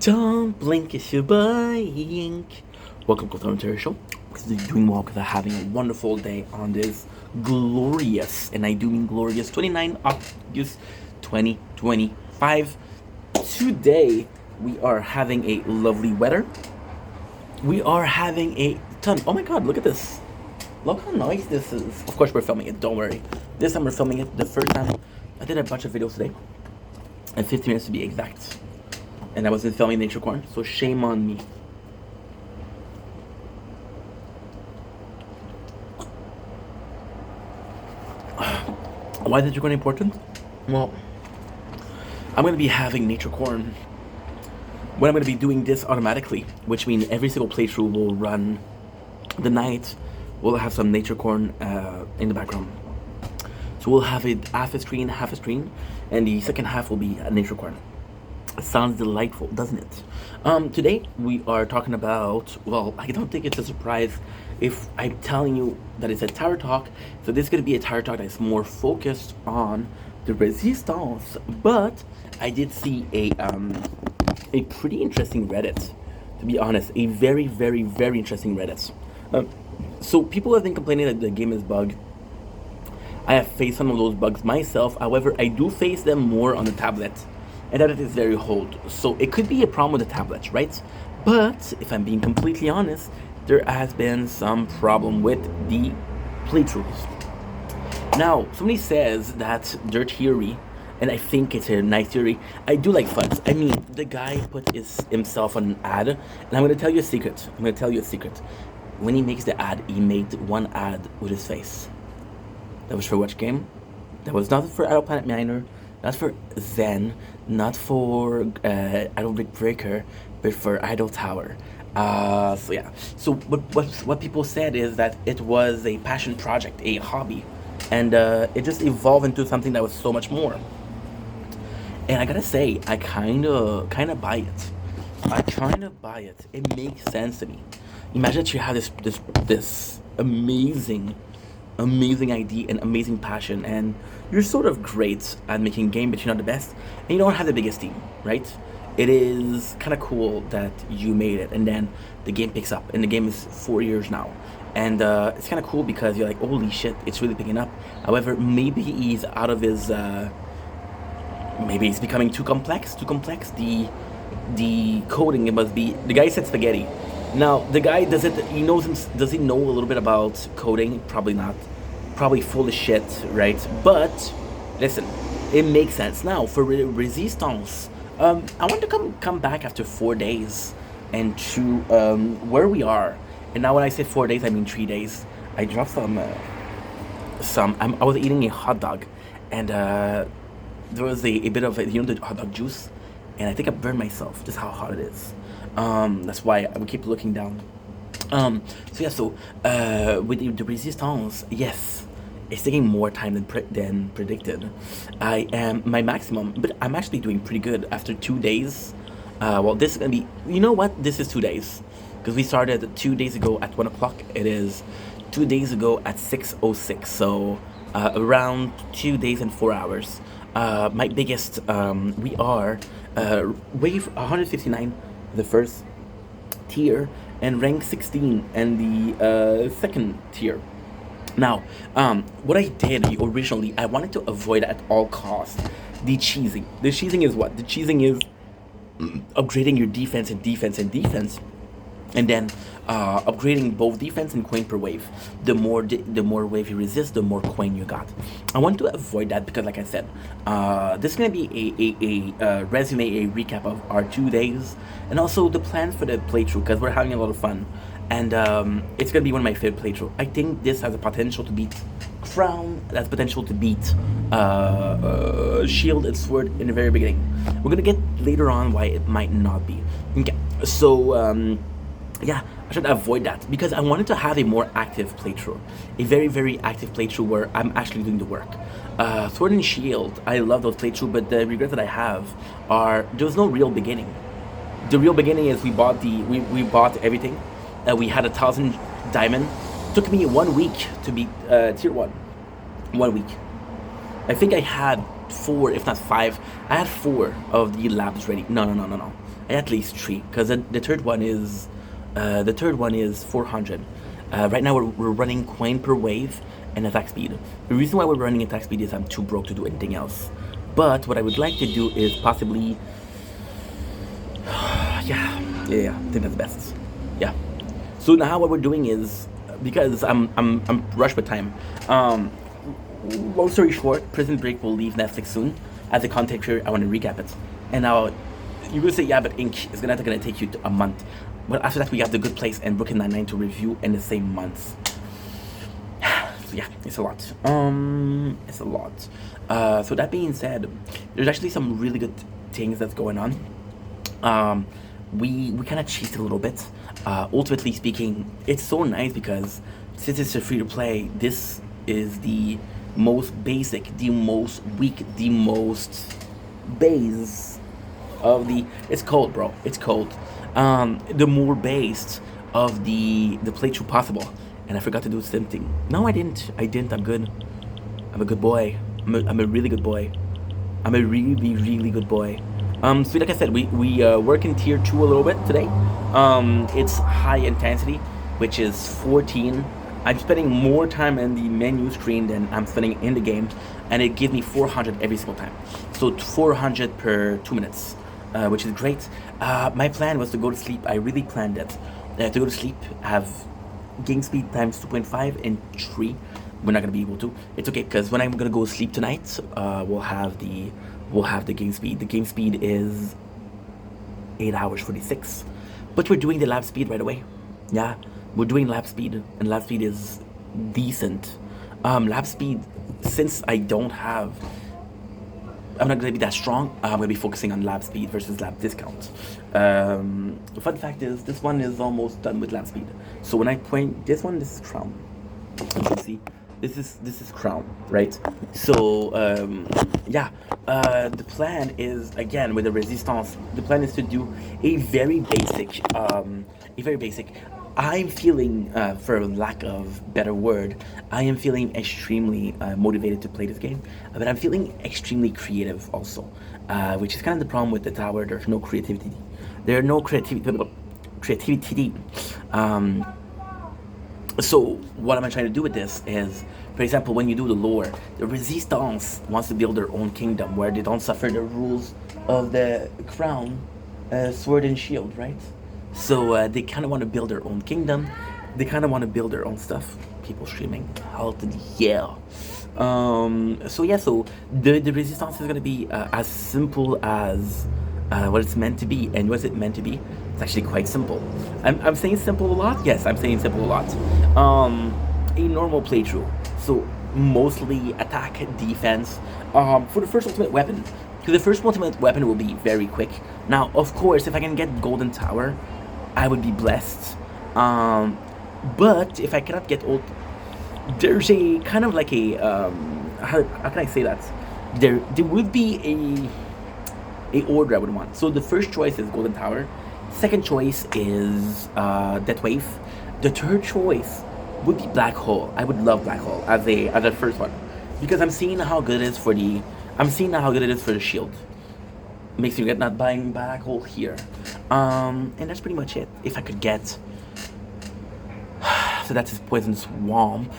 Don't blink, it's your boy Ink. Welcome to the Terry Show. Because you're doing well, because I'm having a wonderful day on this glorious, and I do mean glorious, 29 August 2025. Today, we are having a lovely weather. We are having a ton. Oh my god, look at this. Look how nice this is. Of course, we're filming it, don't worry. This time we're filming it. The first time, I did a bunch of videos today, and 15 minutes to be exact. And I wasn't filming Nature Corn, so shame on me. Why is Nature Corn important? Well, I'm going to be having Nature Corn when I'm going to be doing this automatically, which means every single playthrough will run the night. We'll have some Nature Corn in the background. So we'll have it half a screen, and the second half will be a Nature Corn. Sounds delightful, doesn't it? Today we are talking about, well, I don't think it's a surprise if I'm telling you that it's a tower talk. So this is going to be a tower talk that's more focused on the resistance. But I did see a pretty interesting Reddit, to be honest, a very, very, very interesting Reddit. So people have been complaining that the game is bugged. I have faced some of those bugs myself. However, I do face them more on the tablet. And that it is very old, so it could be a problem with the tablet, right? But if I'm being completely honest, there has been some problem with the playthroughs. Now, somebody says that their theory, and I think it's a nice theory. I do like FUDs. I mean, the guy put himself on an ad, and I'm going to tell you a secret. When he makes the ad, he made one ad with his face. That was for which game? That was not for Idle Planet Miner, not for Zen, not for Idle Brick Breaker, but for Idle Tower. So yeah. So what people said is that it was a passion project, a hobby, and it just evolved into something that was so much more. And I gotta say, I kind of buy it. I kind of buy it. It makes sense to me. Imagine that you have this amazing idea and amazing passion, and you're sort of great at making a game, but you're not the best, and you don't have the biggest team, right? It is kind of cool that you made it, and then the game picks up, and the game is 4 years now, and it's kind of cool because you're like, holy shit, it's really picking up. However, maybe he's out of his, maybe it's becoming too complex. The coding, it must be, the guy said spaghetti. Now, the guy, does he know a little bit about coding? Probably not. Probably full of shit, right? But, listen, it makes sense. Now, for Resistance, I want to come back after 4 days and to where we are. And now when I say 4 days, I mean 3 days. I dropped I was eating a hot dog, and there was a bit of, the hot dog juice, and I think I burned myself, just how hot it is. That's why I would keep looking down. With the Resistance, yes, it's taking more time than predicted. I am my maximum, but I'm actually doing pretty good after 2 days. Well, this is gonna be, you know what? This is 2 days, because we started 2 days ago at 1 o'clock. It is 2 days ago at 6:06. So around 2 days and 4 hours. My biggest, we are wave 159. The first tier, and rank 16 and the second tier. Now, what I did originally, I wanted to avoid at all costs the cheesing. The cheesing is what? The cheesing is upgrading your defense, and then upgrading both defense and coin per wave. The more wave you resist, the more coin you got. I want to avoid that because, like I said, this is gonna be a resume, a recap of our 2 days, and also the plans for the playthrough, because we're having a lot of fun, and it's gonna be one of my favorite playthrough. I think this has the potential to beat Crown. That's potential to beat Shield and Sword in the very beginning. We're gonna get later on why it might not be. Okay, so. Yeah, I should avoid that because I wanted to have a more active playthrough, a very, very active playthrough where I'm actually doing the work. Sword and Shield, I love those playthroughs, but the regrets that I have are there was no real beginning. The real beginning is we bought everything. We had 1,000 diamond. Took me 1 week to beat tier 1. 1 week. I think I had 4, if not 5. I had 4 of the labs ready. No. I had at least 3, because the third one is 400. Right now we're running coin per wave and attack speed. The reason why we're running attack speed is I'm too broke to do anything else. But what I would like to do is possibly, yeah, I think that's best. Yeah. So now what we're doing is, because I'm rushed with time. Long story short, Prison Break will leave Netflix soon. As a content creator, I want to recap it. And now you will say, yeah, but Ink is gonna take you a month. But after that, we have The Good Place and Brooklyn Nine-Nine to review in the same month. So yeah, it's a lot. It's a lot. So that being said, there's actually some really good things that's going on. We kind of cheated a little bit. Ultimately speaking, it's so nice because since it's a free to play, this is the most basic, the most weak, the most base of the. It's cold, bro. It's cold. The more based of the playthrough possible. And I forgot to do something. No, I didn't. I'm good. I'm a good boy. I'm a really good boy. I'm a really, really good boy. So like I said, we work in tier 2 a little bit today. It's high intensity, which is 14. I'm spending more time in the menu screen than I'm spending in the game, and it gives me 400 every single time. So 400 per 2 minutes, which is great. My plan was to go to sleep. I really planned it. To go to sleep, have game speed times 2.5 and 3. We're not gonna be able to. It's okay, because when I'm gonna go sleep tonight, we'll have the game speed. The game speed is 8 hours 46. But we're doing the lab speed right away. Yeah, we're doing lab speed, and lab speed is decent. Lab speed, since I'm not gonna be that strong, I'm gonna be focusing on lab speed versus lab discount. Fun fact is, this one is almost done with lab speed. So when I point this one, this is crown. You can see. This is crown, right? So yeah, the plan is, again, with the resistance, the plan is to do a very basic. I'm feeling, for lack of better word, I am feeling extremely motivated to play this game, but I'm feeling extremely creative also, which is kind of the problem with the tower. There's no creativity. There are no creativity. So what am I trying to do with this is, for example, when you do the lore, the Resistance wants to build their own kingdom where they don't suffer the rules of the crown, sword and shield, right? So they kind of want to build their own kingdom. They kind of want to build their own stuff. People streaming, yeah. So yeah, so the Resistance is going to be as simple as what it's meant to be. And what's it meant to be? It's actually quite simple. I'm saying simple a lot? Yes, I'm saying simple a lot. A normal playthrough. So mostly attack, defense. For the first ultimate weapon. Because the first ultimate weapon will be very quick. Now, of course, if I can get Golden Tower, I would be blessed. But if I cannot get there's a kind of like a how can I say that? There would be a order I would want. So the first choice is Golden Tower. Second choice is Death Wave. The third choice would be Black Hole. I would love Black Hole as a first one, because I'm seeing how good it is for the shield. Makes me regret not buying Black Hole here. And that's pretty much it. If I could get, so that's his Poison Swamp.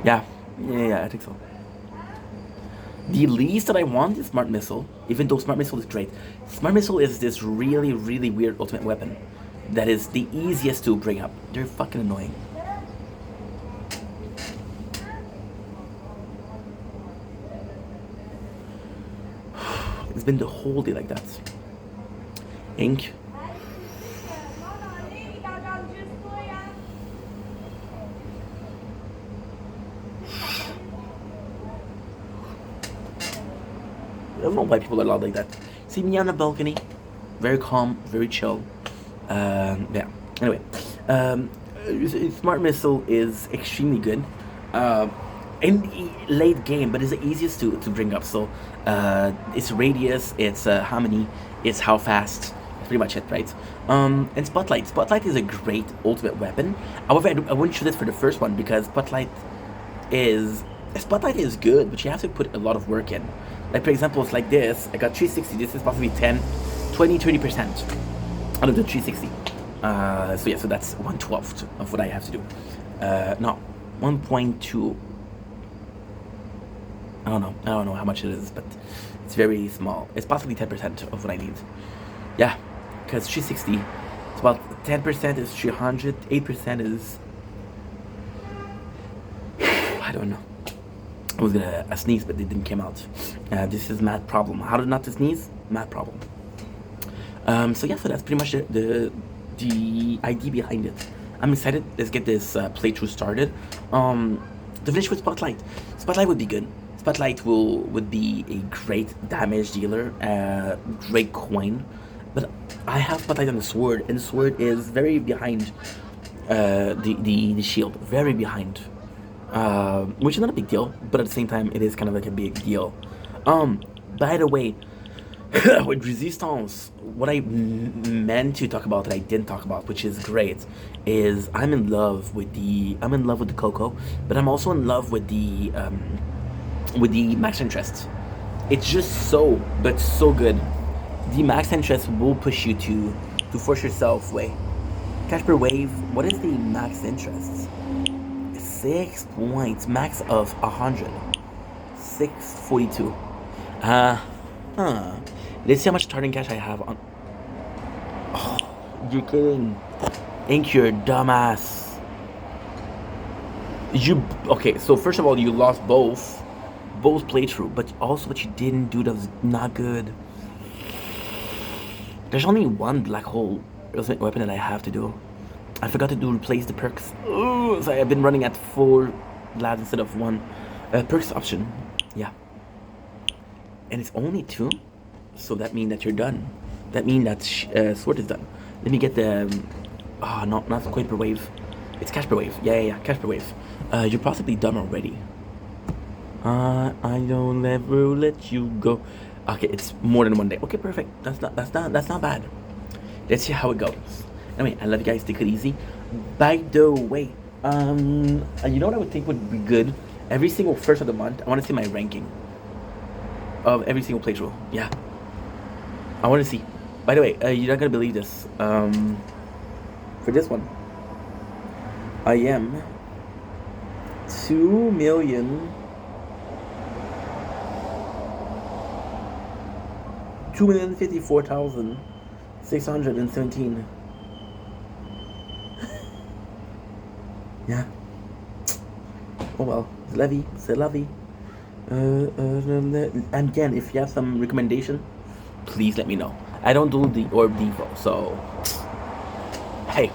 Yeah, I think so. The least that I want is Smart Missile, even though Smart Missile is great. Smart Missile is this really, really weird ultimate weapon that is the easiest to bring up. They're fucking annoying. It's been the whole day like that. Ink. I don't know why people are loud like that. See me on the balcony, very calm, very chill. Yeah. Anyway, Smart Missile is extremely good in the late game, but it's the easiest to bring up. So it's radius, it's how many, it's how fast. pretty much it, right? And Spotlight. Spotlight is a great ultimate weapon. However, I wouldn't choose it for the first one because is Spotlight is good, but you have to put a lot of work in. Like for example, it's like this. I got 360. This is possibly 10, 20, 30% out of the 360. So yeah, so that's 1/12 of what I have to do. No, 1.2. I don't know how much it is, but it's very small. It's possibly 10% of what I need. Yeah, because 360, it's about 10% is 300, 8% is, I don't know. I was gonna sneeze, but it didn't come out. This is math problem. How not to sneeze? Math problem. So yeah, so that's pretty much the idea behind it. I'm excited. Let's get this playthrough started. To finish with Spotlight. Spotlight would be good. Spotlight would be a great damage dealer, great coin. But I have Spotlight on the sword, and the sword is very behind the shield, very behind. Which is not a big deal, but at the same time, it is kind of like a big deal. By the way, with Resistance, what I meant to talk about that I didn't talk about, which is great, is I'm in love with the Coco, but I'm also in love with the max interest. It's just so good. The max interest will push you to force yourself way. Cash per wave. What is the max interest? 6 points, max of 100. 642. Let's see how much starting cash I have on. Oh, you're kidding. Ink, you're dumbass. Okay, so first of all, you lost both playthrough, but also what you didn't do that was not good. There's only one black hole weapon that I have to do. I forgot to replace the perks. Ooh, so I've been running at 4 labs instead of 1. Perks option, yeah. And it's only 2, so that means that you're done. That means that sword is done. Let me get the. No, not quite per wave. It's cash per wave. Yeah, cash per wave. You're possibly done already. I don't ever let you go. Okay, it's more than 1 day. Okay, perfect. That's not bad. Let's see how it goes. Anyway, I love you guys. Take it easy. By the way, you know what I would think would be good? Every single first of the month, I want to see my ranking of every single playthrough. Yeah, I want to see. By the way, you're not gonna believe this. For this one, I am 2,054,617. Yeah. Oh well. C'est la vie. And again, if you have some recommendation, please let me know. I don't do the Orb Devo, so hey,